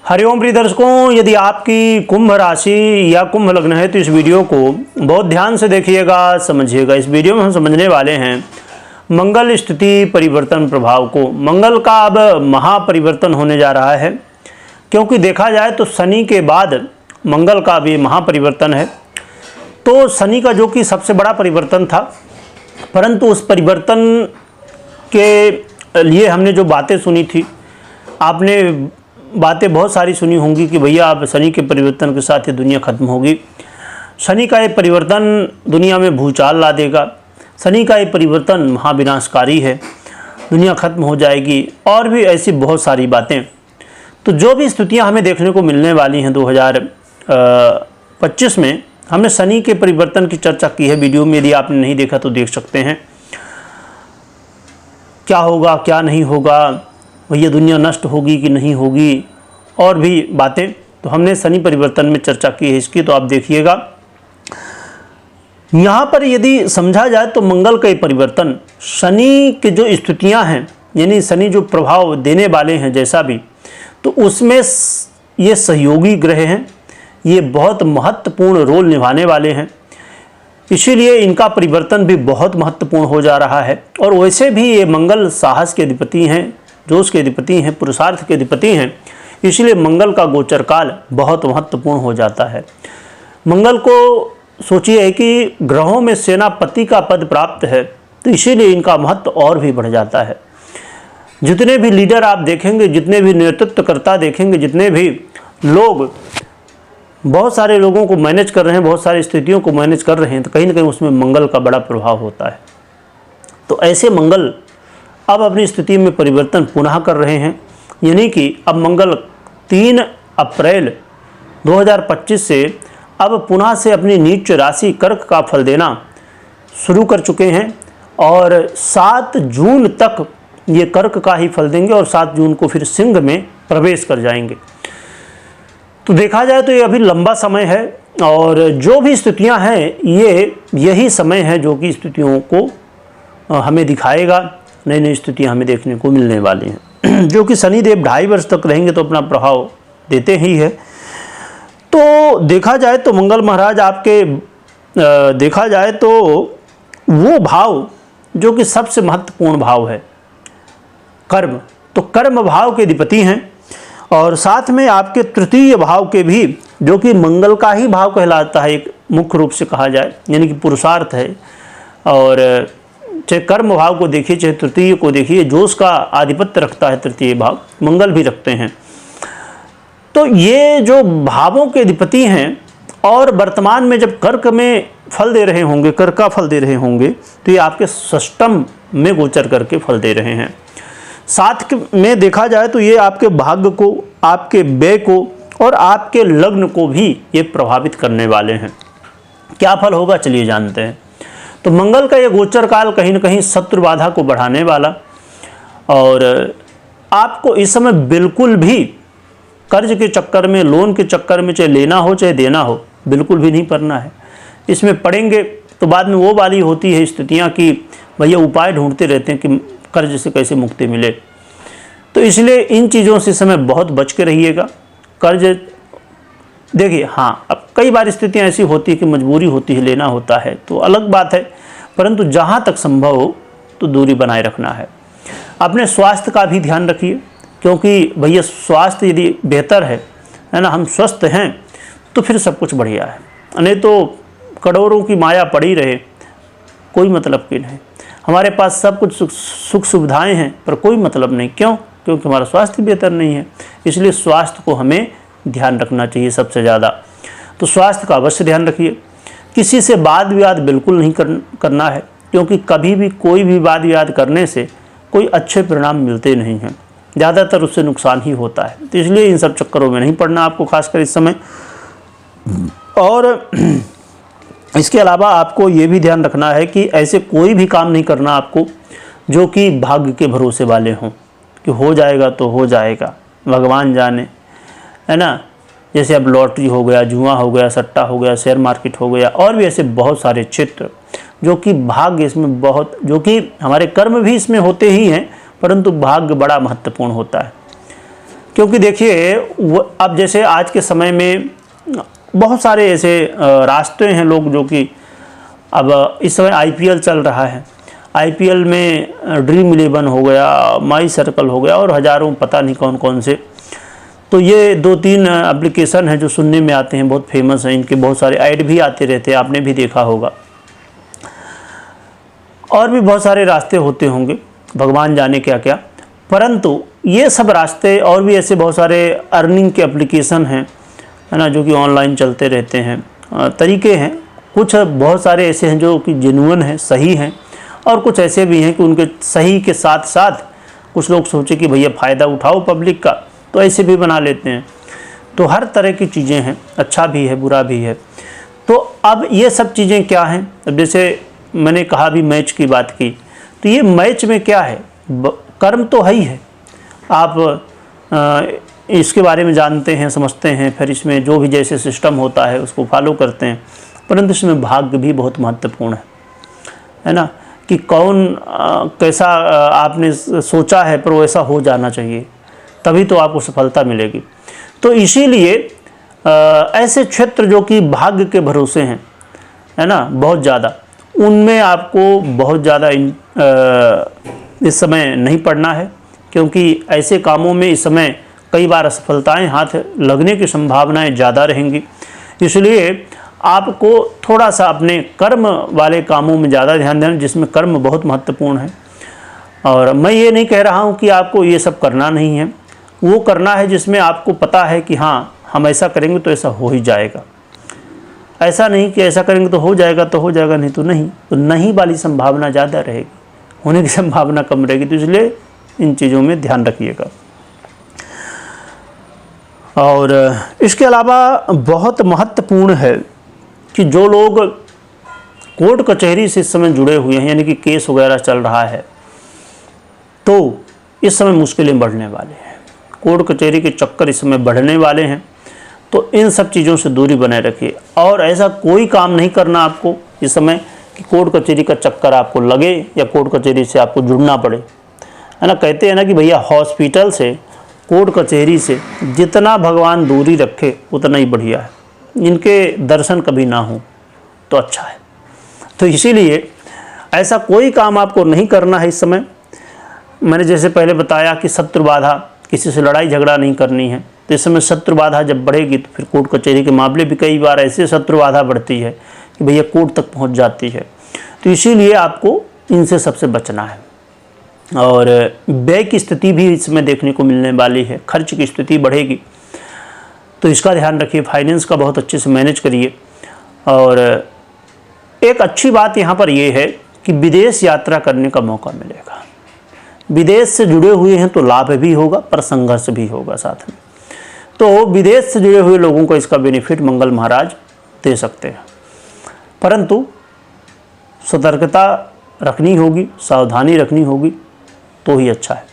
हरिओम प्रिय दर्शकों, यदि आपकी कुंभ राशि या कुंभ लग्न है तो इस वीडियो को बहुत ध्यान से देखिएगा, समझिएगा। इस वीडियो में हम समझने वाले हैं मंगल स्थिति परिवर्तन प्रभाव को। मंगल का अब महापरिवर्तन होने जा रहा है, क्योंकि देखा जाए तो शनि के बाद मंगल का भी महापरिवर्तन है। तो शनि का जो कि सबसे बड़ा परिवर्तन था, परंतु उस परिवर्तन के लिए हमने जो बातें सुनी थी, आपने बातें बहुत सारी सुनी होंगी कि भैया अब शनि के परिवर्तन के साथ ये दुनिया ख़त्म होगी, शनि का ये परिवर्तन दुनिया में भूचाल ला देगा, शनि का ये परिवर्तन महाविनाशकारी है, दुनिया ख़त्म हो जाएगी, और भी ऐसी बहुत सारी बातें। तो जो भी स्थितियां हमें देखने को मिलने वाली हैं 2025 में, हमने शनि के परिवर्तन की चर्चा की है वीडियो में। यदि आपने नहीं देखा तो देख सकते हैं। क्या होगा, क्या नहीं होगा, भैया दुनिया नष्ट होगी कि नहीं होगी, और भी बातें तो हमने शनि परिवर्तन में चर्चा की है इसकी, तो आप देखिएगा। यहाँ पर यदि समझा जाए तो मंगल का परिवर्तन, शनि के जो स्थितियाँ हैं, यानी शनि जो प्रभाव देने वाले हैं जैसा भी, तो उसमें ये सहयोगी ग्रह हैं, ये बहुत महत्वपूर्ण रोल निभाने वाले हैं, इसीलिए इनका परिवर्तन भी बहुत महत्वपूर्ण हो जा रहा है। और वैसे भी ये मंगल साहस के अधिपति हैं, जोश के अधिपति हैं, पुरुषार्थ के अधिपति हैं, इसलिए मंगल का गोचर काल बहुत महत्वपूर्ण हो जाता है। मंगल को सोचिए कि ग्रहों में सेनापति का पद प्राप्त है, तो इसीलिए इनका महत्व और भी बढ़ जाता है। जितने भी लीडर आप देखेंगे, जितने भी नेतृत्वकर्ता देखेंगे, जितने भी लोग बहुत सारे लोगों को मैनेज कर रहे हैं, बहुत सारी स्थितियों को मैनेज कर रहे हैं, तो कहीं ना कहीं उसमें मंगल का बड़ा प्रभाव होता है। तो ऐसे मंगल अब अपनी स्थिति में परिवर्तन पुनः कर रहे हैं, यानी कि अब मंगल 3 अप्रैल 2025 से अब पुनः से अपनी नीच राशि कर्क का फल देना शुरू कर चुके हैं, और 7 जून तक ये कर्क का ही फल देंगे, और 7 जून को फिर सिंह में प्रवेश कर जाएंगे। तो देखा जाए तो ये अभी लंबा समय है, और जो भी स्थितियां हैं ये यही समय है जो कि स्थितियों को हमें दिखाएगा। नई नई स्थितियां हमें देखने को मिलने वाली हैं, जो कि शनिदेव 2.5 वर्ष तक रहेंगे तो अपना प्रभाव देते ही है। तो देखा जाए तो मंगल महाराज आपके देखा जाए तो वो भाव जो कि सबसे महत्वपूर्ण भाव है कर्म, तो कर्म भाव के अधिपति हैं, और साथ में आपके तृतीय भाव के भी, जो कि मंगल का ही भाव कहलाता है एक मुख्य रूप से कहा जाए, यानी कि पुरुषार्थ है। और चाहे कर्म भाव को देखिए चाहे तृतीय को देखिए, जोश का आधिपत्य रखता है तृतीय भाव, मंगल भी रखते हैं। तो ये जो भावों के अधिपति हैं, और वर्तमान में जब कर्क में फल दे रहे होंगे, कर्क का फल दे रहे होंगे, तो ये आपके षष्टम में गोचर करके फल दे रहे हैं। साथ में देखा जाए तो ये आपके भाग्य को, आपके व्यय को और आपके लग्न को भी ये प्रभावित करने वाले हैं। क्या फल होगा चलिए जानते हैं। तो मंगल का ये गोचर काल कहीं ना कहीं शत्रु बाधा को बढ़ाने वाला, और आपको इस समय बिल्कुल भी कर्ज के चक्कर में, लोन के चक्कर में, चाहे लेना हो चाहे देना हो, बिल्कुल भी नहीं पड़ना है। इसमें पड़ेंगे तो बाद में वो वाली होती है स्थितियाँ कि भैया उपाय ढूंढते रहते हैं कि कर्ज से कैसे मुक्ति मिले। तो इसलिए इन चीज़ों से समय बहुत बच के रहिएगा। कर्ज देखिए, हाँ अब कई बार स्थितियाँ ऐसी होती है कि मजबूरी होती है, लेना होता है, तो अलग बात है, परंतु जहाँ तक संभव हो तो दूरी बनाए रखना है। अपने स्वास्थ्य का भी ध्यान रखिए, क्योंकि भैया स्वास्थ्य यदि बेहतर है ना, हम स्वस्थ हैं, तो फिर सब कुछ बढ़िया है। नहीं तो करोड़ों की माया पड़ी रहे, कोई मतलब की नहीं। हमारे पास सब कुछ सुख सुविधाएं हैं, पर कोई मतलब नहीं। क्यों? क्योंकि हमारा स्वास्थ्य बेहतर नहीं है। इसलिए स्वास्थ्य को हमें ध्यान रखना चाहिए सबसे ज़्यादा। तो स्वास्थ्य का अवश्य ध्यान रखिए। किसी से वाद विवाद बिल्कुल नहीं करना है, क्योंकि कभी भी कोई भी वाद विवाद करने से कोई अच्छे परिणाम मिलते नहीं हैं, ज़्यादातर उससे नुकसान ही होता है। तो इसलिए इन सब चक्करों में नहीं पड़ना आपको, खासकर इस समय। और इसके अलावा आपको ये भी ध्यान रखना है कि ऐसे कोई भी काम नहीं करना आपको जो कि भाग्य के भरोसे वाले हों, कि हो जाएगा तो हो जाएगा, भगवान जाने, है ना। जैसे अब लॉटरी हो गया, जुआ हो गया, सट्टा हो गया, शेयर मार्केट हो गया, और भी ऐसे बहुत सारे क्षेत्र जो कि भाग्य इसमें बहुत, जो कि हमारे कर्म भी इसमें होते ही हैं, परंतु भाग्य बड़ा महत्वपूर्ण होता है। क्योंकि देखिए अब जैसे आज के समय में बहुत सारे ऐसे रास्ते हैं लोग जो कि अब इस समय आईपीएल चल रहा है, आईपीएल में ड्रीम 11 हो गया, माई सर्कल हो गया और हज़ारों पता नहीं कौन कौन से। तो ये 2-3 एप्लीकेशन हैं जो सुनने में आते हैं, बहुत फेमस हैं, इनके बहुत सारे ऐड भी आते रहते हैं, आपने भी देखा होगा। और भी बहुत सारे रास्ते होते होंगे, भगवान जाने क्या क्या। परंतु ये सब रास्ते और भी ऐसे बहुत सारे अर्निंग के एप्लीकेशन हैं, है ना, जो कि ऑनलाइन चलते रहते हैं, तरीके हैं। कुछ बहुत सारे ऐसे हैं जो कि जेन्युइन हैं, सही हैं, और कुछ ऐसे भी हैं कि उनके सही के साथ साथ कुछ लोग सोचे कि भैया फ़ायदा उठाओ पब्लिक का, तो ऐसे भी बना लेते हैं। तो हर तरह की चीज़ें हैं, अच्छा भी है बुरा भी है। तो अब ये सब चीज़ें क्या हैं, अब जैसे मैंने कहा भी मैच की बात की, तो ये मैच में क्या है, कर्म तो है ही है। आप इसके बारे में जानते हैं, समझते हैं, फिर इसमें जो भी जैसे सिस्टम होता है उसको फॉलो करते हैं, परंतु इसमें भाग्य भी बहुत महत्वपूर्ण है ना, कि कौन कैसा आपने सोचा है पर वैसा हो जाना चाहिए, तभी तो आपको सफलता मिलेगी। तो इसीलिए ऐसे क्षेत्र जो कि भाग्य के भरोसे हैं, है ना, बहुत ज़्यादा, उनमें आपको बहुत ज़्यादा इस समय नहीं पड़ना है, क्योंकि ऐसे कामों में इस समय कई बार असफलताएं हाथ लगने की संभावनाएं ज़्यादा रहेंगी। इसलिए आपको थोड़ा सा अपने कर्म वाले कामों में ज़्यादा ध्यान देना, जिसमें कर्म बहुत महत्वपूर्ण है। और मैं ये नहीं कह रहा हूँ कि आपको ये सब करना नहीं है, वो करना है जिसमें आपको पता है कि हाँ हम ऐसा करेंगे तो ऐसा हो ही जाएगा। ऐसा नहीं कि ऐसा करेंगे तो हो जाएगा, नहीं तो नहीं, तो नहीं वाली संभावना ज़्यादा रहेगी, होने की संभावना कम रहेगी। तो इसलिए इन चीज़ों में ध्यान रखिएगा। और इसके अलावा बहुत महत्वपूर्ण है कि जो लोग कोर्ट कचहरी से इस समय जुड़े हुए हैं, यानी कि केस वगैरह चल रहा है, तो इस समय मुश्किलें बढ़ने वाले हैं, कोर्ट कचहरी के चक्कर इस समय बढ़ने वाले हैं। तो इन सब चीज़ों से दूरी बनाए रखिए, और ऐसा कोई काम नहीं करना आपको इस समय कि कोर्ट कचहरी का चक्कर आपको लगे या कोर्ट कचहरी से आपको जुड़ना पड़े, है ना। कहते हैं ना कि भैया हॉस्पिटल से, कोर्ट कचहरी से जितना भगवान दूरी रखे उतना ही बढ़िया है, इनके दर्शन कभी ना हो तो अच्छा है। तो इसीलिए ऐसा कोई काम आपको नहीं करना है इस समय। मैंने जैसे पहले बताया कि शत्रु बाधा, किसी से लड़ाई झगड़ा नहीं करनी है। तो इस समय शत्रु बाधा जब बढ़ेगी तो फिर कोर्ट कचहरी के मामले भी कई बार ऐसे शत्रु बाधा बढ़ती है कि भैया कोर्ट तक पहुंच जाती है। तो इसीलिए आपको इनसे सबसे बचना है। और व्यय की स्थिति भी इसमें देखने को मिलने वाली है, खर्च की स्थिति बढ़ेगी, तो इसका ध्यान रखिए। फाइनेंस का बहुत अच्छे से मैनेज करिए। और एक अच्छी बात यहाँ पर यह है कि विदेश यात्रा करने का मौका मिलेगा। विदेश से जुड़े हुए हैं तो लाभ भी होगा पर संघर्ष भी होगा साथ में। तो विदेश से जुड़े हुए लोगों को इसका बेनिफिट मंगल महाराज दे सकते हैं, परंतु सतर्कता रखनी होगी, सावधानी रखनी होगी, तो ही अच्छा है।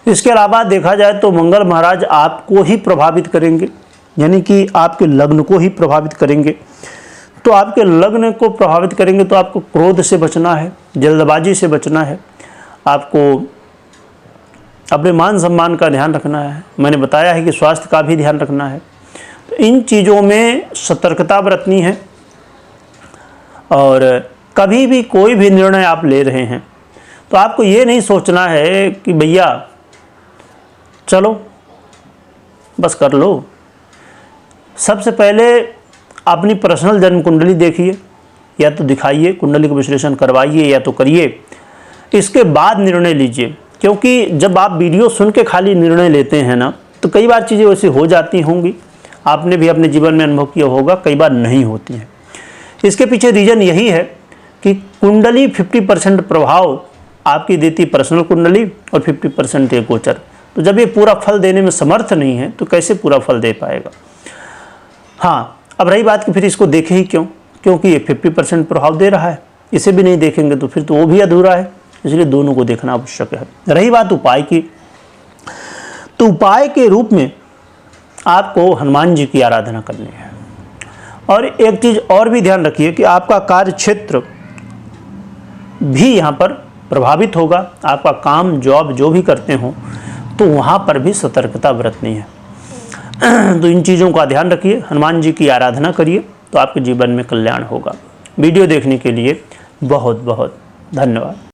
इसके अलावा देखा जाए तो मंगल महाराज आपको ही प्रभावित करेंगे, यानी कि आपके लग्न को ही प्रभावित करेंगे। तो आपके लग्न को प्रभावित करेंगे तो आपको क्रोध से बचना है, जल्दबाजी से बचना है, आपको अपने मान सम्मान का ध्यान रखना है। मैंने बताया है कि स्वास्थ्य का भी ध्यान रखना है। तो इन चीज़ों में सतर्कता बरतनी है। और कभी भी कोई भी निर्णय आप ले रहे हैं तो आपको ये नहीं सोचना है कि भैया चलो बस कर लो। सबसे पहले अपनी पर्सनल जन्म कुंडली देखिए, या तो दिखाइए, कुंडली का विश्लेषण करवाइए या तो करिए, इसके बाद निर्णय लीजिए। क्योंकि जब आप वीडियो सुन के खाली निर्णय लेते हैं ना, तो कई बार चीज़ें वैसे हो जाती होंगी, आपने भी अपने जीवन में अनुभव किया होगा, कई बार नहीं होती हैं। इसके पीछे रीज़न यही है कि कुंडली 50% प्रभाव आपकी देती पर्सनल कुंडली और 50% ये गोचर। तो जब ये पूरा फल देने में समर्थ नहीं है तो कैसे पूरा फल दे पाएगा। हाँ, अब रही बात कि फिर इसको देखें ही क्यों, क्योंकि ये 50% प्रभाव दे रहा है, इसे भी नहीं देखेंगे तो फिर तो वो भी अधूरा है। इसलिए दोनों को देखना आवश्यक है। रही बात उपाय की, तो उपाय के रूप में आपको हनुमान जी की आराधना करनी है। और एक चीज़ और भी ध्यान रखिए कि आपका कार्य क्षेत्र भी यहाँ पर प्रभावित होगा। आपका काम, जॉब जो भी करते हो तो वहाँ पर भी सतर्कता बरतनी है। तो इन चीज़ों का ध्यान रखिए, हनुमान जी की आराधना करिए, तो आपके जीवन में कल्याण होगा। वीडियो देखने के लिए बहुत बहुत धन्यवाद।